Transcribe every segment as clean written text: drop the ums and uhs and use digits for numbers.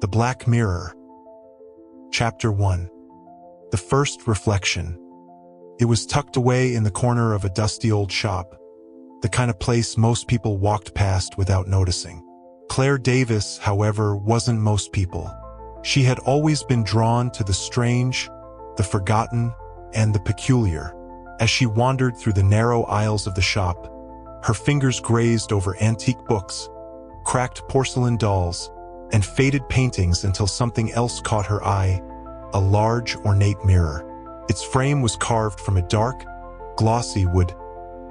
The Black Mirror. Chapter 1. The First Reflection. It was tucked away in the corner of a dusty old shop, the kind of place most people walked past without noticing. Claire Davis, however, wasn't most people. She had always been drawn to the strange, the forgotten, and the peculiar. As she wandered through the narrow aisles of the shop, her fingers grazed over antique books, cracked porcelain dolls, and faded paintings until something else caught her eye, a large, ornate mirror. Its frame was carved from a dark, glossy wood,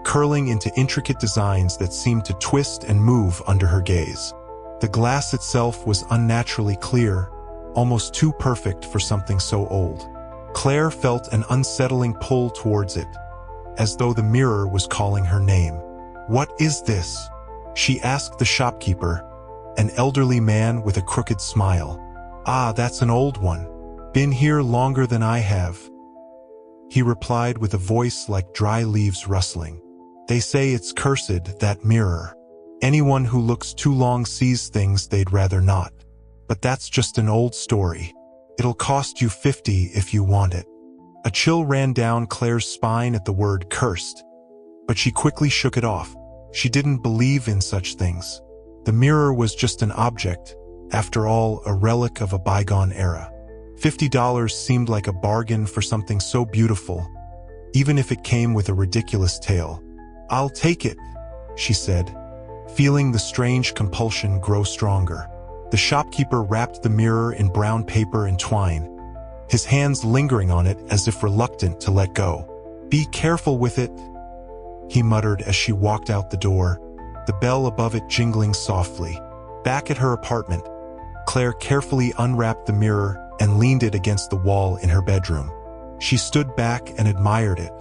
curling into intricate designs that seemed to twist and move under her gaze. The glass itself was unnaturally clear, almost too perfect for something so old. Claire felt an unsettling pull towards it, as though the mirror was calling her name. "What is this?" she asked the shopkeeper, an elderly man with a crooked smile. "Ah, that's an old one. Been here longer than I have," he replied with a voice like dry leaves rustling. "They say it's cursed, that mirror. Anyone who looks too long sees things they'd rather not. But that's just an old story. It'll cost you $50 if you want it." A chill ran down Claire's spine at the word cursed, but she quickly shook it off. She didn't believe in such things. The mirror was just an object, after all, a relic of a bygone era. $50 seemed like a bargain for something so beautiful, even if it came with a ridiculous tale. "I'll take it," she said, feeling the strange compulsion grow stronger. The shopkeeper wrapped the mirror in brown paper and twine, his hands lingering on it as if reluctant to let go. "Be careful with it," he muttered as she walked out the door, the bell above it jingling softly. Back at her apartment, Claire carefully unwrapped the mirror and leaned it against the wall in her bedroom. She stood back and admired it,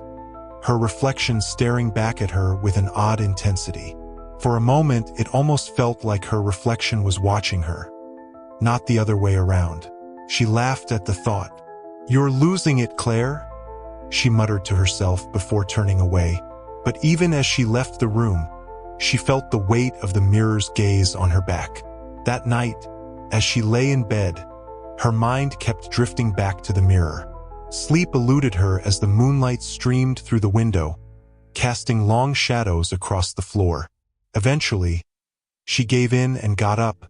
her reflection staring back at her with an odd intensity. For a moment, it almost felt like her reflection was watching her, not the other way around. She laughed at the thought. "You're losing it, Claire," she muttered to herself before turning away. But even as she left the room, she felt the weight of the mirror's gaze on her back. That night, as she lay in bed, her mind kept drifting back to the mirror. Sleep eluded her as the moonlight streamed through the window, casting long shadows across the floor. Eventually, she gave in and got up,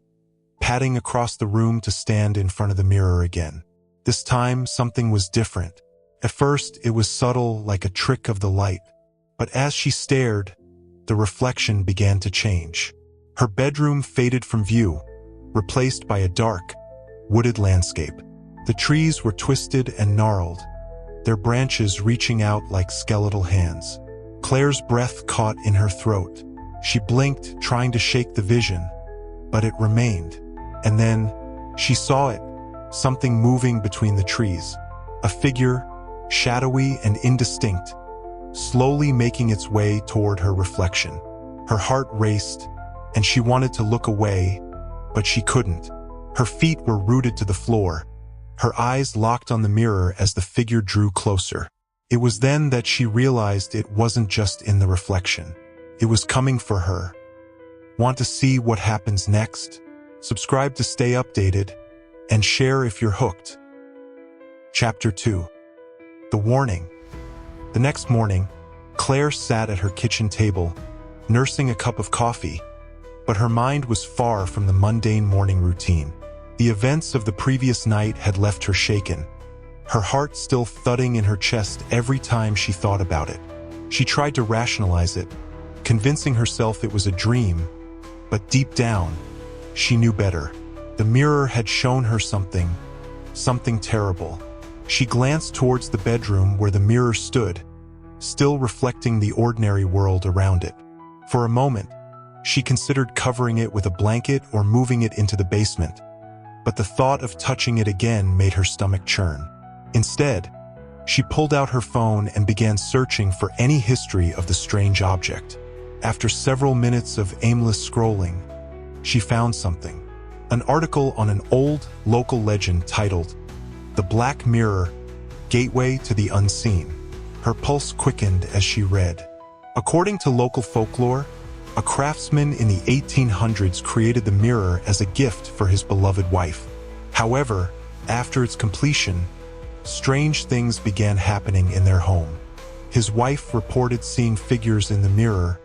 padding across the room to stand in front of the mirror again. This time, something was different. At first, it was subtle, like a trick of the light. But as she stared, the reflection began to change. Her bedroom faded from view, replaced by a dark, wooded landscape. The trees were twisted and gnarled, their branches reaching out like skeletal hands. Claire's breath caught in her throat. She blinked, trying to shake the vision, but it remained. And then, she saw it, something moving between the trees. A figure, shadowy and indistinct, slowly making its way toward her reflection. Her heart raced, and she wanted to look away, but she couldn't. Her feet were rooted to the floor, her eyes locked on the mirror as the figure drew closer. It was then that she realized it wasn't just in the reflection. It was coming for her. Want to see what happens next? Subscribe to stay updated, and share if you're hooked. Chapter 2. The Warning. The next morning, Claire sat at her kitchen table, nursing a cup of coffee, but her mind was far from the mundane morning routine. The events of the previous night had left her shaken, her heart still thudding in her chest every time she thought about it. She tried to rationalize it, convincing herself it was a dream, but deep down, she knew better. The mirror had shown her something terrible. She glanced towards the bedroom where the mirror stood, still reflecting the ordinary world around it. For a moment, she considered covering it with a blanket or moving it into the basement, but the thought of touching it again made her stomach churn. Instead, she pulled out her phone and began searching for any history of the strange object. After several minutes of aimless scrolling, she found something. An article on an old local legend titled, "The Black Mirror, Gateway to the Unseen." Her pulse quickened as she read. According to local folklore, a craftsman in the 1800s created the mirror as a gift for his beloved wife. However, after its completion, strange things began happening in their home. His wife reported seeing figures in the mirror,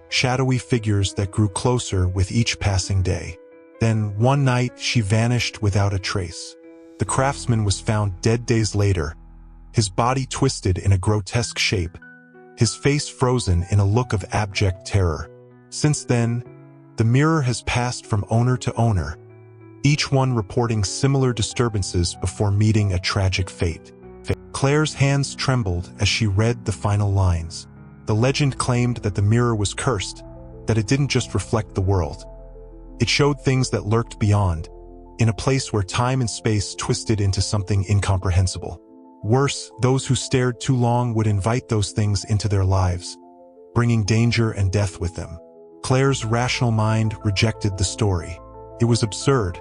shadowy figures that grew closer with each passing day. Then, one night, she vanished without a trace. The craftsman was found dead days later, his body twisted in a grotesque shape, his face frozen in a look of abject terror. Since then, the mirror has passed from owner to owner, each one reporting similar disturbances before meeting a tragic fate. Claire's hands trembled as she read the final lines. The legend claimed that the mirror was cursed, that it didn't just reflect the world. It showed things that lurked beyond, in a place where time and space twisted into something incomprehensible. Worse, those who stared too long would invite those things into their lives, bringing danger and death with them. Claire's rational mind rejected the story. It was absurd,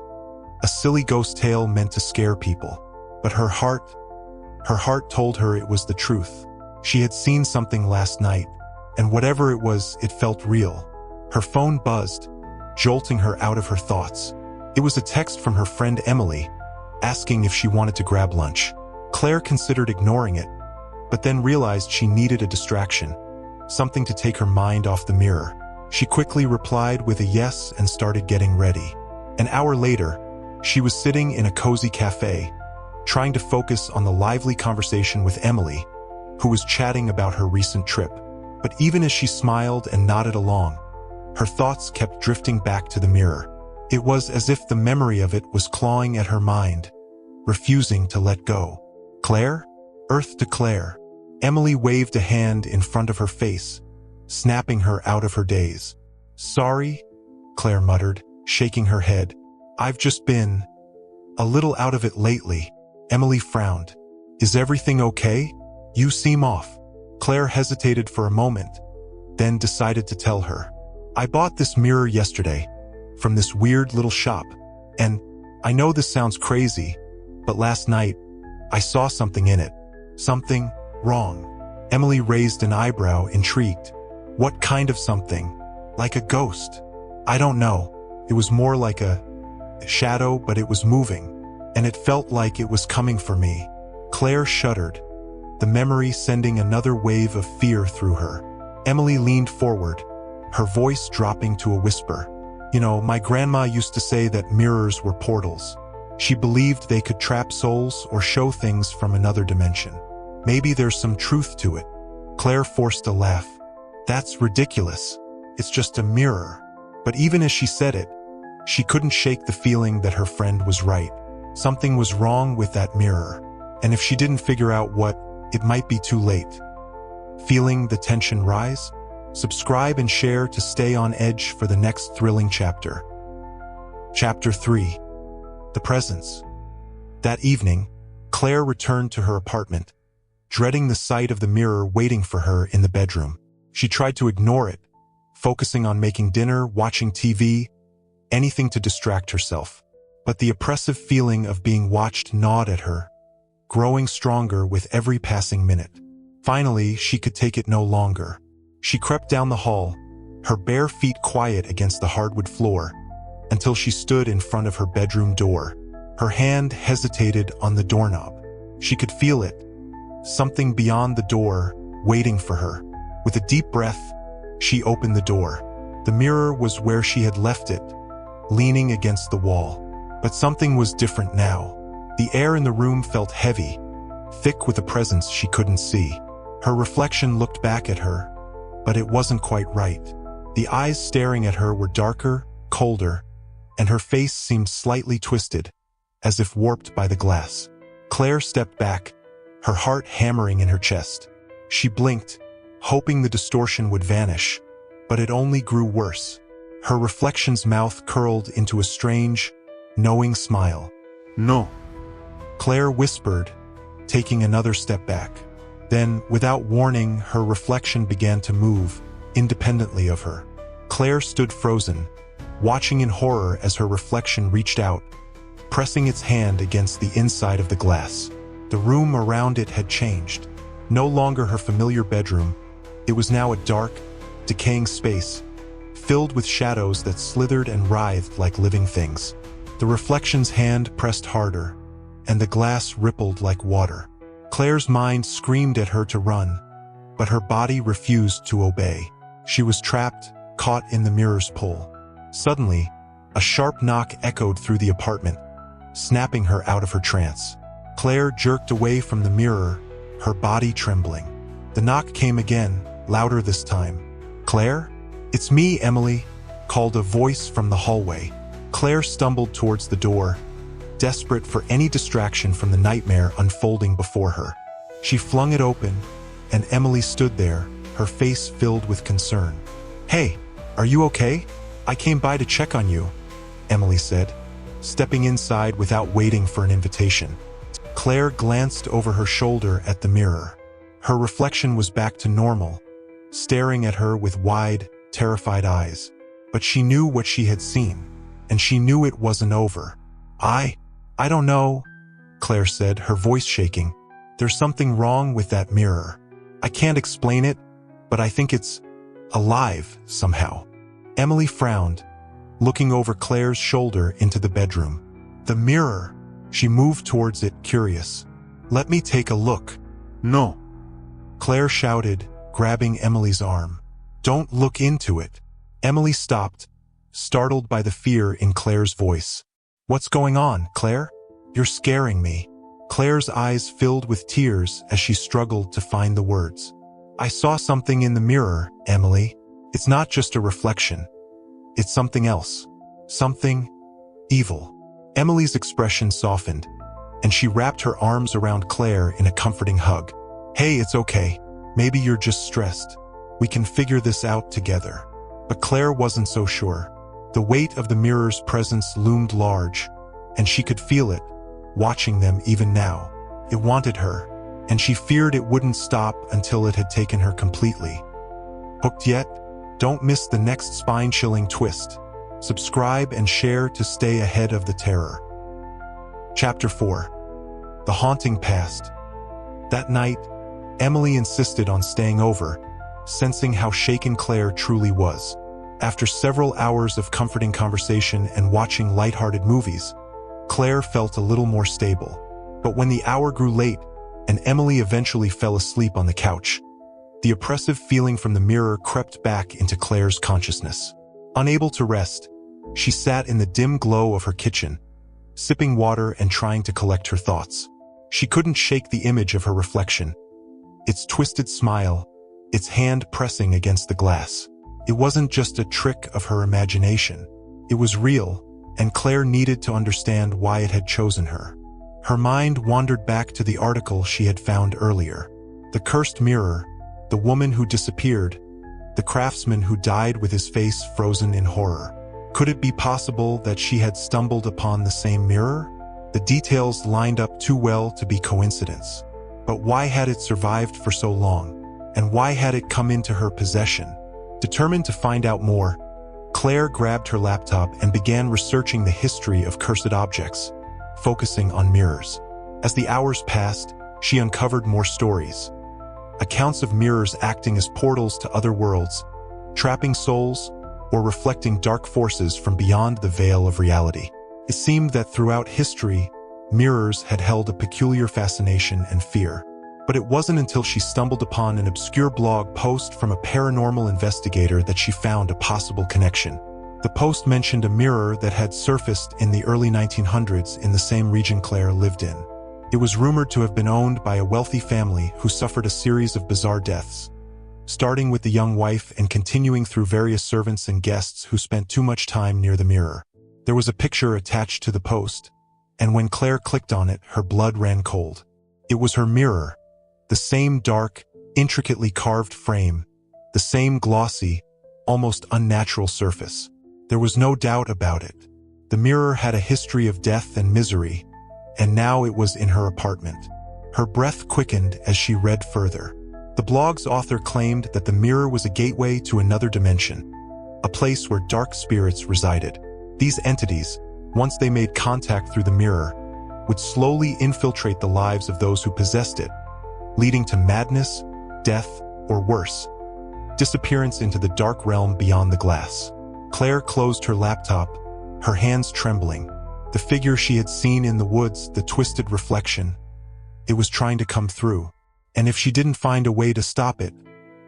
a silly ghost tale meant to scare people. But her heart told her it was the truth. She had seen something last night, and whatever it was, it felt real. Her phone buzzed, jolting her out of her thoughts. It was a text from her friend Emily, asking if she wanted to grab lunch. Claire considered ignoring it, but then realized she needed a distraction, something to take her mind off the mirror. She quickly replied with a yes and started getting ready. An hour later, she was sitting in a cozy cafe, trying to focus on the lively conversation with Emily, who was chatting about her recent trip. But even as she smiled and nodded along, her thoughts kept drifting back to the mirror. It was as if the memory of it was clawing at her mind, refusing to let go. Claire? Earth to Claire. Emily waved a hand in front of her face, snapping her out of her daze. Sorry, Claire muttered, shaking her head. I've just been a little out of it lately. Emily frowned. Is everything okay? You seem off. Claire hesitated for a moment, then decided to tell her. I bought this mirror yesterday, from this weird little shop, and I know this sounds crazy, but last night, I saw something in it. Something wrong. Emily raised an eyebrow, intrigued. What kind of something? Like a ghost? I don't know. It was more like a shadow, but it was moving, and it felt like it was coming for me. Claire shuddered, the memory sending another wave of fear through her. Emily leaned forward, her voice dropping to a whisper. You know, my grandma used to say that mirrors were portals. She believed they could trap souls or show things from another dimension. Maybe there's some truth to it. Claire forced a laugh. That's ridiculous. It's just a mirror. But even as she said it, she couldn't shake the feeling that her friend was right. Something was wrong with that mirror, and if she didn't figure out what, it might be too late. Feeling the tension rise? Subscribe and share to stay on edge for the next thrilling chapter. Chapter 3. The Presence. That evening, Claire returned to her apartment, dreading the sight of the mirror waiting for her in the bedroom. She tried to ignore it, focusing on making dinner, watching TV, anything to distract herself. But the oppressive feeling of being watched gnawed at her, growing stronger with every passing minute. Finally, she could take it no longer. She crept down the hall, her bare feet quiet against the hardwood floor, until she stood in front of her bedroom door. Her hand hesitated on the doorknob. She could feel it, something beyond the door, waiting for her. With a deep breath, she opened the door. The mirror was where she had left it, leaning against the wall. But something was different now. The air in the room felt heavy, thick with a presence she couldn't see. Her reflection looked back at her, but it wasn't quite right. The eyes staring at her were darker, colder, and her face seemed slightly twisted, as if warped by the glass. Claire stepped back, her heart hammering in her chest. She blinked, hoping the distortion would vanish, but it only grew worse. Her reflection's mouth curled into a strange, knowing smile. No, Claire whispered, taking another step back. Then, without warning, her reflection began to move, independently of her. Claire stood frozen, watching in horror as her reflection reached out, pressing its hand against the inside of the glass. The room around it had changed. No longer her familiar bedroom, it was now a dark, decaying space, filled with shadows that slithered and writhed like living things. The reflection's hand pressed harder, and the glass rippled like water. Claire's mind screamed at her to run, but her body refused to obey. She was trapped, caught in the mirror's pull. Suddenly, a sharp knock echoed through the apartment, snapping her out of her trance. Claire jerked away from the mirror, her body trembling. The knock came again, louder this time. "Claire? It's me, Emily," called a voice from the hallway. Claire stumbled towards the door, desperate for any distraction from the nightmare unfolding before her. She flung it open, and Emily stood there, her face filled with concern. "Hey, are you okay? I came by to check on you," Emily said, stepping inside without waiting for an invitation. Claire glanced over her shoulder at the mirror. Her reflection was back to normal, staring at her with wide, terrified eyes. But she knew what she had seen, and she knew it wasn't over. I don't know," Claire said, her voice shaking. "There's something wrong with that mirror. I can't explain it, but I think it's alive somehow." Emily frowned, looking over Claire's shoulder into the bedroom. "The mirror." She moved towards it, curious. "Let me take a look." "No," Claire shouted, grabbing Emily's arm. "Don't look into it." Emily stopped, startled by the fear in Claire's voice. "What's going on, Claire? You're scaring me." Claire's eyes filled with tears as she struggled to find the words. "I saw something in the mirror, Emily. It's not just a reflection. It's something else. Something evil." Emily's expression softened, and she wrapped her arms around Claire in a comforting hug. "Hey, it's okay. Maybe you're just stressed. We can figure this out together." But Claire wasn't so sure. The weight of the mirror's presence loomed large, and she could feel it, watching them even now. It wanted her, and she feared it wouldn't stop until it had taken her completely. Hooked yet? Don't miss the next spine-chilling twist. Subscribe and share to stay ahead of the terror. Chapter 4. The Haunting Past. That night, Emily insisted on staying over, sensing how shaken Claire truly was. After several hours of comforting conversation and watching lighthearted movies, Claire felt a little more stable. But when the hour grew late, and Emily eventually fell asleep on the couch, the oppressive feeling from the mirror crept back into Claire's consciousness. Unable to rest, she sat in the dim glow of her kitchen, sipping water and trying to collect her thoughts. She couldn't shake the image of her reflection, its twisted smile, its hand pressing against the glass. It wasn't just a trick of her imagination. It was real, and Claire needed to understand why it had chosen her. Her mind wandered back to the article she had found earlier. The cursed mirror, the woman who disappeared, the craftsman who died with his face frozen in horror. Could it be possible that she had stumbled upon the same mirror? The details lined up too well to be coincidence. But why had it survived for so long? And why had it come into her possession? Determined to find out more, Claire grabbed her laptop and began researching the history of cursed objects, focusing on mirrors. As the hours passed, she uncovered more stories. Accounts of mirrors acting as portals to other worlds, trapping souls, or reflecting dark forces from beyond the veil of reality. It seemed that throughout history, mirrors had held a peculiar fascination and fear. But it wasn't until she stumbled upon an obscure blog post from a paranormal investigator that she found a possible connection. The post mentioned a mirror that had surfaced in the early 1900s in the same region Claire lived in. It was rumored to have been owned by a wealthy family who suffered a series of bizarre deaths, starting with the young wife and continuing through various servants and guests who spent too much time near the mirror. There was a picture attached to the post, and when Claire clicked on it, her blood ran cold. It was her mirror. The same dark, intricately carved frame, the same glossy, almost unnatural surface. There was no doubt about it. The mirror had a history of death and misery, and now it was in her apartment. Her breath quickened as she read further. The blog's author claimed that the mirror was a gateway to another dimension, a place where dark spirits resided. These entities, once they made contact through the mirror, would slowly infiltrate the lives of those who possessed it, leading to madness, death, or worse, disappearance into the dark realm beyond the glass. Claire closed her laptop, her hands trembling. The figure she had seen in the woods, the twisted reflection. It was trying to come through, and if she didn't find a way to stop it,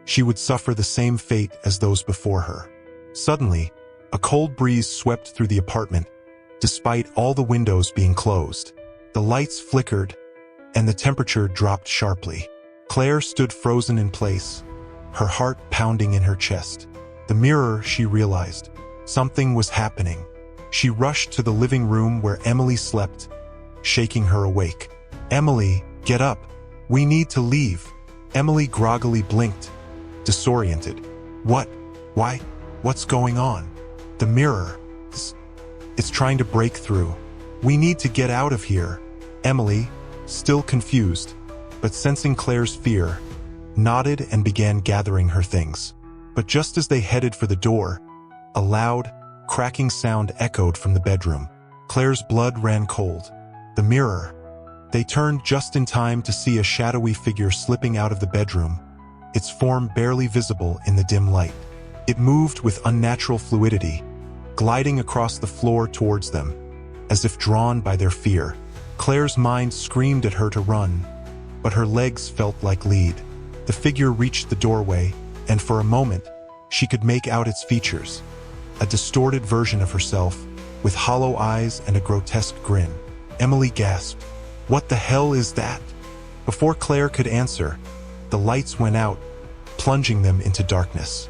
she would suffer the same fate as those before her. Suddenly, a cold breeze swept through the apartment, despite all the windows being closed. The lights flickered, and the temperature dropped sharply. Claire stood frozen in place, her heart pounding in her chest. The mirror, she realized. Something was happening. She rushed to the living room where Emily slept, shaking her awake. "Emily, get up. We need to leave." Emily groggily blinked, disoriented. "What? Why? What's going on?" "The mirror. It's trying to break through. We need to get out of here." Emily, still confused, but sensing Claire's fear, nodded and began gathering her things. But just as they headed for the door, a loud, cracking sound echoed from the bedroom. Claire's blood ran cold. The mirror. They turned just in time to see a shadowy figure slipping out of the bedroom, its form barely visible in the dim light. It moved with unnatural fluidity, gliding across the floor towards them, as if drawn by their fear. Claire's mind screamed at her to run, but her legs felt like lead. The figure reached the doorway, and for a moment, she could make out its features. A distorted version of herself, with hollow eyes and a grotesque grin. Emily gasped, "What the hell is that?" Before Claire could answer, the lights went out, plunging them into darkness.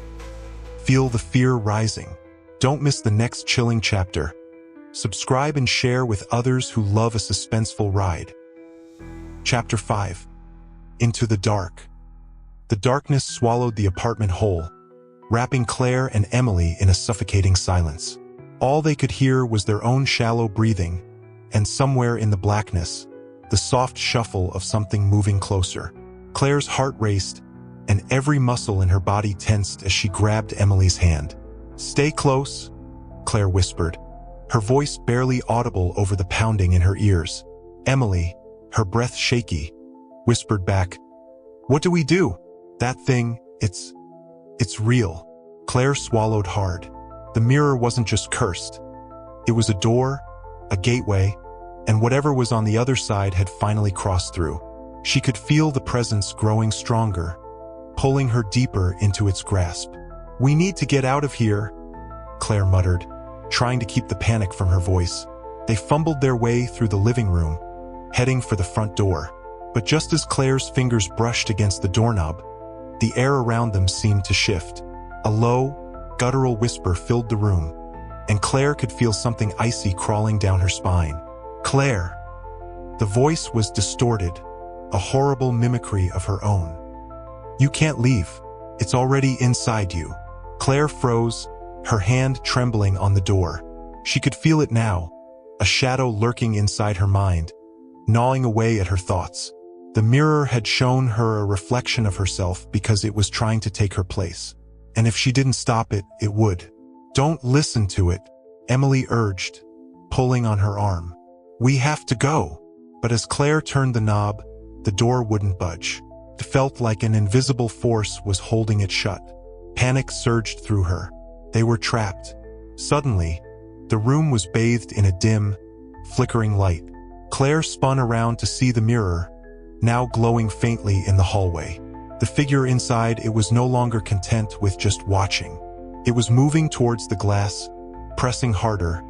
Feel the fear rising. Don't miss the next chilling chapter. Subscribe and share with others who love a suspenseful ride. Chapter 5. Into the Dark. The darkness swallowed the apartment whole, wrapping Claire and Emily in a suffocating silence. All they could hear was their own shallow breathing, and somewhere in the blackness, the soft shuffle of something moving closer. Claire's heart raced, and every muscle in her body tensed as she grabbed Emily's hand. "Stay close," Claire whispered, her voice barely audible over the pounding in her ears. Emily, her breath shaky, whispered back, "What do we do?" "That thing, it's real." Claire swallowed hard. The mirror wasn't just cursed. It was a door, a gateway, and whatever was on the other side had finally crossed through. She could feel the presence growing stronger, pulling her deeper into its grasp. "We need to get out of here," Claire muttered, trying to keep the panic from her voice. They fumbled their way through the living room, heading for the front door. But just as Claire's fingers brushed against the doorknob, the air around them seemed to shift. A low, guttural whisper filled the room, and Claire could feel something icy crawling down her spine. "Claire!" The voice was distorted, a horrible mimicry of her own. "You can't leave. It's already inside you." Claire froze, her hand trembling on the door. She could feel it now, a shadow lurking inside her mind, gnawing away at her thoughts. The mirror had shown her a reflection of herself because it was trying to take her place. And if she didn't stop it, it would. "Don't listen to it," Emily urged, pulling on her arm. "We have to go." But as Claire turned the knob, the door wouldn't budge. It felt like an invisible force was holding it shut. Panic surged through her. They were trapped. Suddenly, the room was bathed in a dim, flickering light. Claire spun around to see the mirror, now glowing faintly in the hallway. The figure inside it was no longer content with just watching. It was moving towards the glass, pressing harder,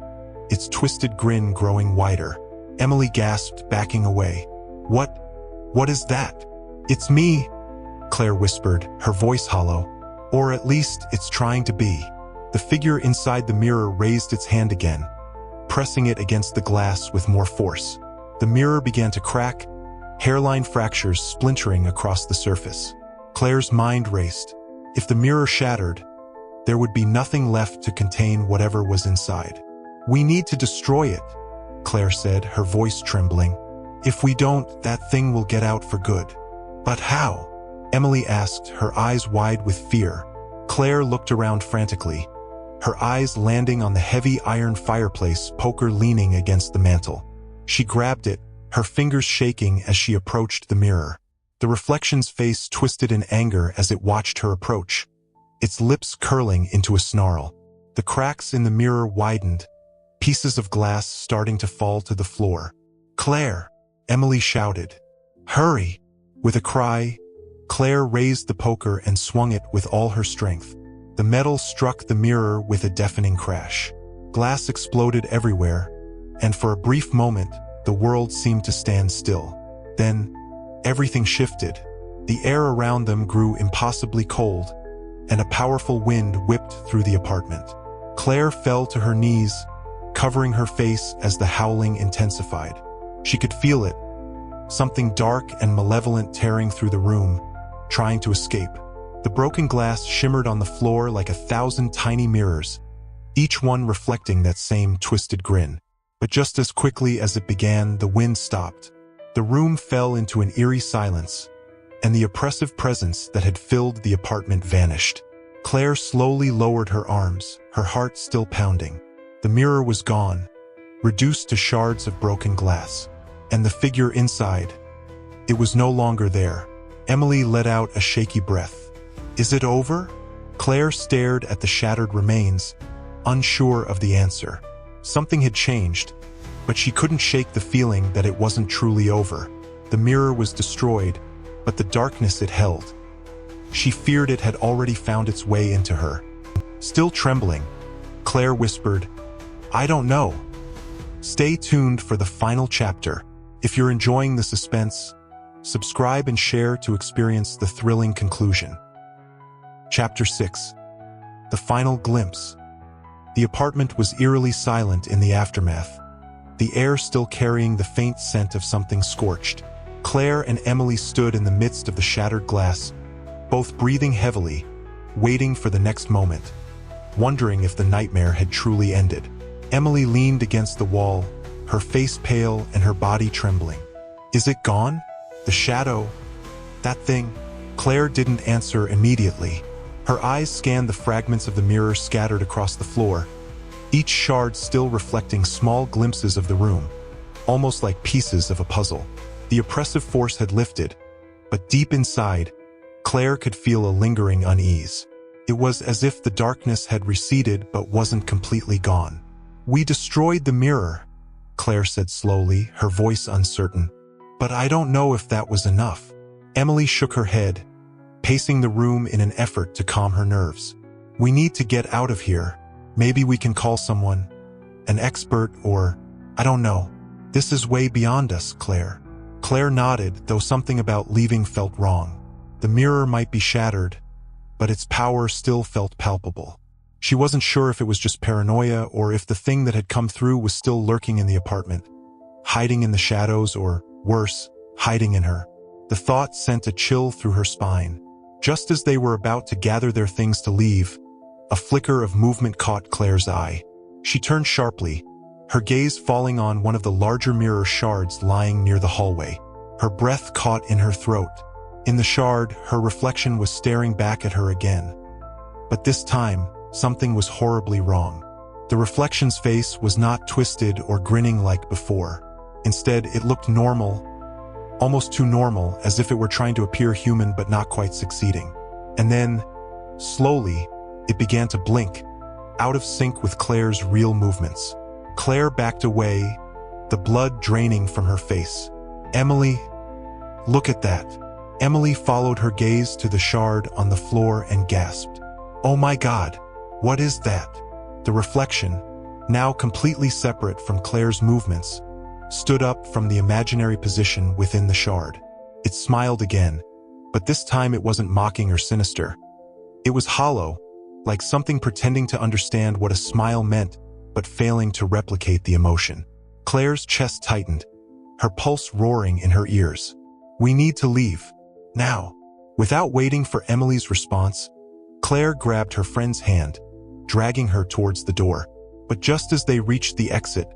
its twisted grin growing wider. Emily gasped, backing away. What is that?" "It's me," Claire whispered, her voice hollow. "Or at least it's trying to be." The figure inside the mirror raised its hand again, pressing it against the glass with more force. The mirror began to crack, hairline fractures splintering across the surface. Claire's mind raced. If the mirror shattered, there would be nothing left to contain whatever was inside. "We need to destroy it," Claire said, her voice trembling. "If we don't, that thing will get out for good." "But how?" Emily asked, her eyes wide with fear. Claire looked around frantically, her eyes landing on the heavy iron fireplace poker leaning against the mantel. She grabbed it, her fingers shaking as she approached the mirror. The reflection's face twisted in anger as it watched her approach, its lips curling into a snarl. The cracks in the mirror widened, pieces of glass starting to fall to the floor. "Claire!" Emily shouted. "Hurry!" With a cry, Claire raised the poker and swung it with all her strength. The metal struck the mirror with a deafening crash. Glass exploded everywhere, and for a brief moment, the world seemed to stand still. Then, everything shifted. The air around them grew impossibly cold, and a powerful wind whipped through the apartment. Claire fell to her knees, covering her face as the howling intensified. She could feel it, something dark and malevolent tearing through the room, trying to escape. The broken glass shimmered on the floor like 1,000 tiny mirrors, each one reflecting that same twisted grin. But just as quickly as it began, the wind stopped. The room fell into an eerie silence, and the oppressive presence that had filled the apartment vanished. Claire slowly lowered her arms, her heart still pounding. The mirror was gone, reduced to shards of broken glass. And the figure inside, it was no longer there. Emily let out a shaky breath. "Is it over?" Claire stared at the shattered remains, unsure of the answer. Something had changed, but she couldn't shake the feeling that it wasn't truly over. The mirror was destroyed, but the darkness it held, she feared it had already found its way into her. Still trembling, Claire whispered, "I don't know." Stay tuned for the final chapter. If you're enjoying the suspense, subscribe and share to experience the thrilling conclusion. Chapter 6. The Final Glimpse. The apartment was eerily silent in the aftermath, the air still carrying the faint scent of something scorched. Claire and Emily stood in the midst of the shattered glass, both breathing heavily, waiting for the next moment, wondering if the nightmare had truly ended. Emily leaned against the wall, her face pale and her body trembling. "Is it gone? The shadow? That thing?" Claire didn't answer immediately. Her eyes scanned the fragments of the mirror scattered across the floor, each shard still reflecting small glimpses of the room, almost like pieces of a puzzle. The oppressive force had lifted, but deep inside, Claire could feel a lingering unease. It was as if the darkness had receded but wasn't completely gone. "We destroyed the mirror," Claire said slowly, her voice uncertain. "But I don't know if that was enough." Emily shook her head, pacing the room in an effort to calm her nerves. "We need to get out of here. Maybe we can call someone, an expert or, I don't know. This is way beyond us, Claire." Claire nodded, though something about leaving felt wrong. The mirror might be shattered, but its power still felt palpable. She wasn't sure if it was just paranoia or if the thing that had come through was still lurking in the apartment, hiding in the shadows or, worse, hiding in her. The thought sent a chill through her spine. Just as they were about to gather their things to leave, a flicker of movement caught Claire's eye. She turned sharply, her gaze falling on one of the larger mirror shards lying near the hallway. Her breath caught in her throat. In the shard, her reflection was staring back at her again. But this time, something was horribly wrong. The reflection's face was not twisted or grinning like before. Instead, it looked normal, almost too normal, as if it were trying to appear human but not quite succeeding. And then, slowly, it began to blink, out of sync with Claire's real movements. Claire backed away, the blood draining from her face. "Emily, look at that." Emily followed her gaze to the shard on the floor and gasped. "Oh my God, what is that?" The reflection, now completely separate from Claire's movements, stood up from the imaginary position within the shard. It smiled again, but this time it wasn't mocking or sinister. It was hollow, like something pretending to understand what a smile meant, but failing to replicate the emotion. Claire's chest tightened, her pulse roaring in her ears. "We need to leave. Now." Without waiting for Emily's response, Claire grabbed her friend's hand, dragging her towards the door. But just as they reached the exit,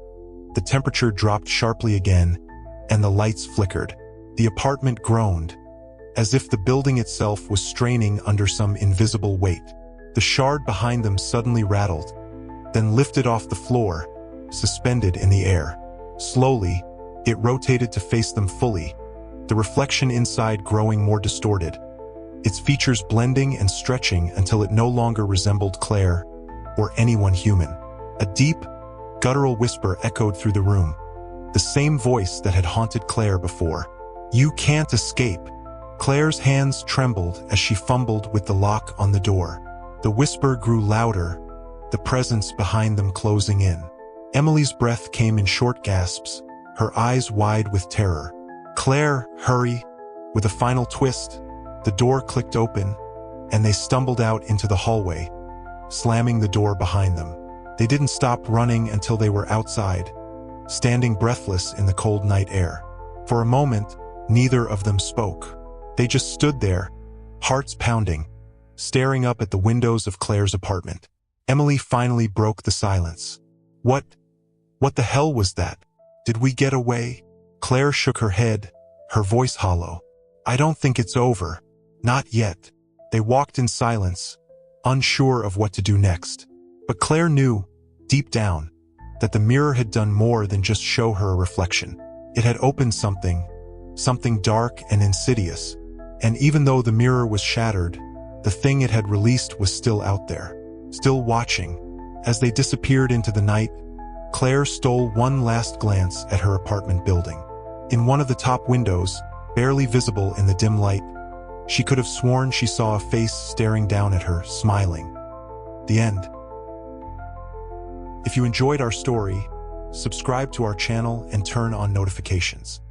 the temperature dropped sharply again, and the lights flickered. The apartment groaned, as if the building itself was straining under some invisible weight. The shard behind them suddenly rattled, then lifted off the floor, suspended in the air. Slowly, it rotated to face them fully, the reflection inside growing more distorted, its features blending and stretching until it no longer resembled Claire or anyone human. A deep, guttural whisper echoed through the room, the same voice that had haunted Claire before. "You can't escape." Claire's hands trembled as she fumbled with the lock on the door. The whisper grew louder, the presence behind them closing in. Emily's breath came in short gasps, her eyes wide with terror. "Claire, hurry!" With a final twist, the door clicked open, and they stumbled out into the hallway, slamming the door behind them. They didn't stop running until they were outside, standing breathless in the cold night air. For a moment, neither of them spoke. They just stood there, hearts pounding, staring up at the windows of Claire's apartment. Emily finally broke the silence. What the hell was that? Did we get away?" Claire shook her head, her voice hollow. "I don't think it's over. Not yet." They walked in silence, unsure of what to do next. But Claire knew, deep down, that the mirror had done more than just show her a reflection. It had opened something dark and insidious. And even though the mirror was shattered, the thing it had released was still out there, still watching. As they disappeared into the night, Claire stole one last glance at her apartment building. In one of the top windows, barely visible in the dim light, she could have sworn she saw a face staring down at her, smiling. The end. If you enjoyed our story, subscribe to our channel and turn on notifications.